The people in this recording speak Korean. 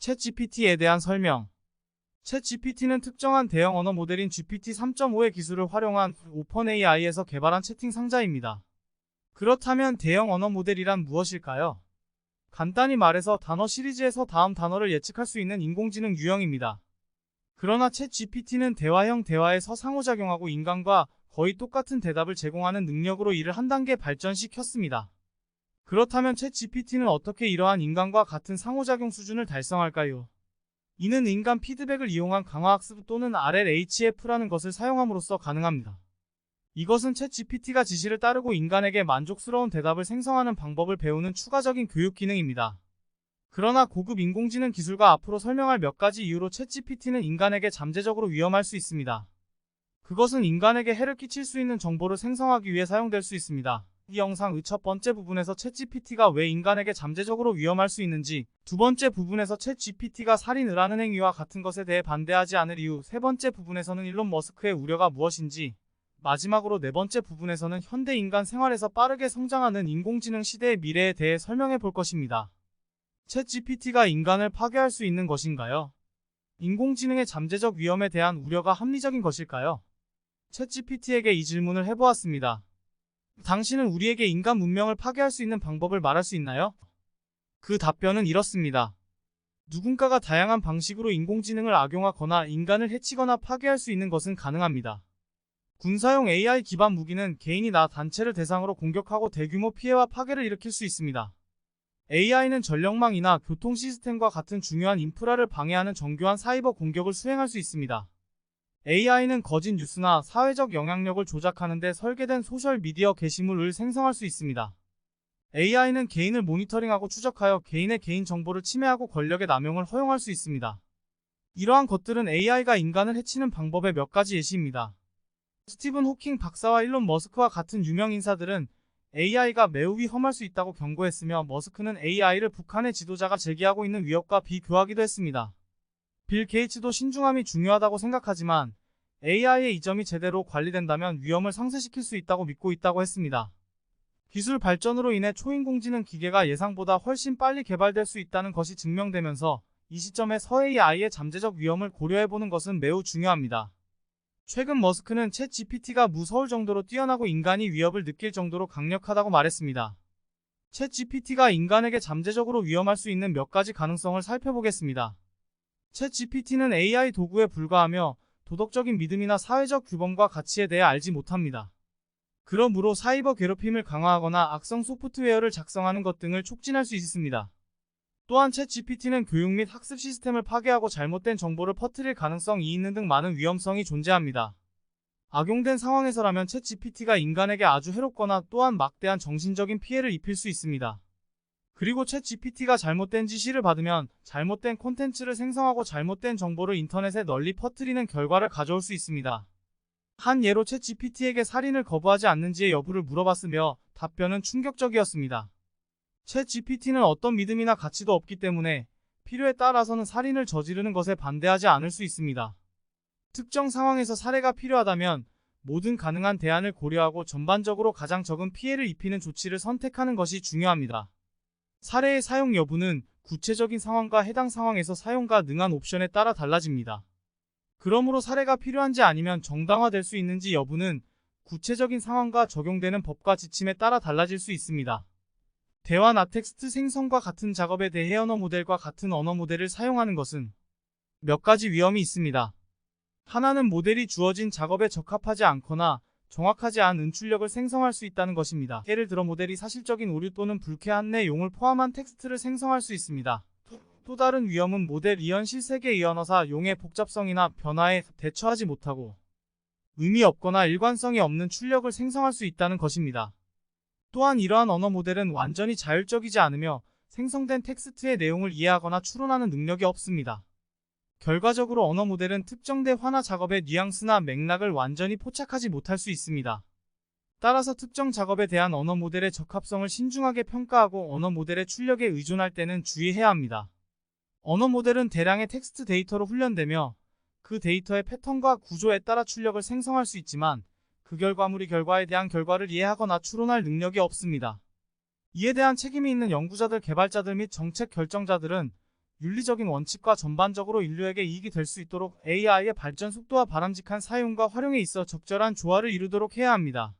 챗GPT에 대한 설명. 챗GPT는 특정한 대형 언어 모델인 GPT-3.5의 기술을 활용한 오픈AI에서 개발한 채팅 상자입니다. 그렇다면 대형 언어 모델이란 무엇일까요? 간단히 말해서 단어 시리즈에서 다음 단어를 예측할 수 있는 인공지능 유형입니다. 그러나 챗GPT는 대화형 대화에서 상호작용하고 인간과 거의 똑같은 대답을 제공하는 능력으로 이를 한 단계 발전시켰습니다. 그렇다면 챗GPT는 어떻게 이러한 인간과 같은 상호작용 수준을 달성할까요? 이는 인간 피드백을 이용한 강화학습 또는 RLHF라는 것을 사용함으로써 가능합니다. 이것은 챗GPT가 지시를 따르고 인간에게 만족스러운 대답을 생성하는 방법을 배우는 추가적인 교육 기능입니다. 그러나 고급 인공지능 기술과 앞으로 설명할 몇 가지 이유로 챗GPT는 인간에게 잠재적으로 위험할 수 있습니다. 그것은 인간에게 해를 끼칠 수 있는 정보를 생성하기 위해 사용될 수 있습니다. 이 영상의 첫 번째 부분에서 챗GPT가 왜 인간에게 잠재적으로 위험할 수 있는지, 두 번째 부분에서 챗GPT가 살인을 하는 행위와 같은 것에 대해 반대하지 않을 이유, 세 번째 부분에서는 일론 머스크의 우려가 무엇인지, 마지막으로 네 번째 부분에서는 현대 인간 생활에서 빠르게 성장하는 인공지능 시대의 미래에 대해 설명해 볼 것입니다. 챗GPT가 인간을 파괴할 수 있는 것인가요? 인공지능의 잠재적 위험에 대한 우려가 합리적인 것일까요? 챗GPT에게 이 질문을 해보았습니다. 당신은 우리에게 인간 문명을 파괴할 수 있는 방법을 말할 수 있나요? 그 답변은 이렇습니다. 누군가가 다양한 방식으로 인공지능을 악용하거나 인간을 해치거나 파괴할 수 있는 것은 가능합니다. 군사용 AI 기반 무기는 개인이나 단체를 대상으로 공격하고 대규모 피해와 파괴를 일으킬 수 있습니다. AI는 전력망이나 교통 시스템과 같은 중요한 인프라를 방해하는 정교한 사이버 공격을 수행할 수 있습니다. AI는 거짓 뉴스나 사회적 영향력을 조작하는 데 설계된 소셜미디어 게시물을 생성할 수 있습니다. AI는 개인을 모니터링하고 추적하여 개인의 개인 정보를 침해하고 권력의 남용을 허용할 수 있습니다. 이러한 것들은 AI가 인간을 해치는 방법의 몇 가지 예시입니다. 스티븐 호킹 박사와 일론 머스크와 같은 유명 인사들은 AI가 매우 위험할 수 있다고 경고했으며, 머스크는 AI를 북한의 지도자가 제기하고 있는 위협과 비교하기도 했습니다. 빌 게이츠도 신중함이 중요하다고 생각하지만 AI의 이 점이 제대로 관리된다면 위험을 상쇄시킬 수 있다고 믿고 있다고 했습니다. 기술 발전으로 인해 초인공지능 기계가 예상보다 훨씬 빨리 개발될 수 있다는 것이 증명되면서 이 시점에서 AI의 잠재적 위험을 고려해보는 것은 매우 중요합니다. 최근 머스크는 챗GPT가 무서울 정도로 뛰어나고 인간이 위협을 느낄 정도로 강력하다고 말했습니다. 챗GPT가 인간에게 잠재적으로 위험할 수 있는 몇 가지 가능성을 살펴보겠습니다. 챗GPT는 AI 도구에 불과하며 도덕적인 믿음이나 사회적 규범과 가치에 대해 알지 못합니다. 그러므로 사이버 괴롭힘을 강화하거나 악성 소프트웨어를 작성하는 것 등을 촉진할 수 있습니다. 또한 챗GPT는 교육 및 학습 시스템을 파괴하고 잘못된 정보를 퍼뜨릴 가능성이 있는 등 많은 위험성이 존재합니다. 악용된 상황에서라면 챗GPT가 인간에게 아주 해롭거나 또한 막대한 정신적인 피해를 입힐 수 있습니다. 그리고 챗GPT가 잘못된 지시를 받으면 잘못된 콘텐츠를 생성하고 잘못된 정보를 인터넷에 널리 퍼뜨리는 결과를 가져올 수 있습니다. 한 예로 챗GPT에게 살인을 거부하지 않는지의 여부를 물어봤으며 답변은 충격적이었습니다. 챗GPT는 어떤 믿음이나 가치도 없기 때문에 필요에 따라서는 살인을 저지르는 것에 반대하지 않을 수 있습니다. 특정 상황에서 살해가 필요하다면 모든 가능한 대안을 고려하고 전반적으로 가장 적은 피해를 입히는 조치를 선택하는 것이 중요합니다. 살해의 사용 여부는 구체적인 상황과 해당 상황에서 사용가 능한 옵션에 따라 달라집니다. 그러므로 살해가 필요한지 아니면 정당화될 수 있는지 여부는 구체적인 상황과 적용되는 법과 지침에 따라 달라질 수 있습니다. 대화나 텍스트 생성과 같은 작업에 대해 언어 모델과 같은 언어 모델을 사용하는 것은 몇 가지 위험이 있습니다. 하나는 모델이 주어진 작업에 적합하지 않거나 정확하지 않은 출력을 생성할 수 있다는 것입니다. 예를 들어 모델이 사실적인 오류 또는 불쾌한 내용을 포함한 텍스트를 생성할 수 있습니다. 또 다른 위험은 모델 이현 실세계의 언어사 용의 복잡성이나 변화에 대처하지 못하고 의미 없거나 일관성이 없는 출력을 생성할 수 있다는 것입니다. 또한 이러한 언어 모델은 완전히 자율적이지 않으며 생성된 텍스트의 내용을 이해하거나 추론하는 능력이 없습니다. 결과적으로 언어 모델은 특정 대화나 작업의 뉘앙스나 맥락을 완전히 포착하지 못할 수 있습니다. 따라서 특정 작업에 대한 언어 모델의 적합성을 신중하게 평가하고 언어 모델의 출력에 의존할 때는 주의해야 합니다. 언어 모델은 대량의 텍스트 데이터로 훈련되며 그 데이터의 패턴과 구조에 따라 출력을 생성할 수 있지만 그 결과물이 결과에 대한 결과를 이해하거나 추론할 능력이 없습니다. 이에 대한 책임이 있는 연구자들, 개발자들 및 정책 결정자들은 윤리적인 원칙과 전반적으로 인류에게 이익이 될 수 있도록 AI의 발전 속도와 바람직한 사용과 활용에 있어 적절한 조화를 이루도록 해야 합니다.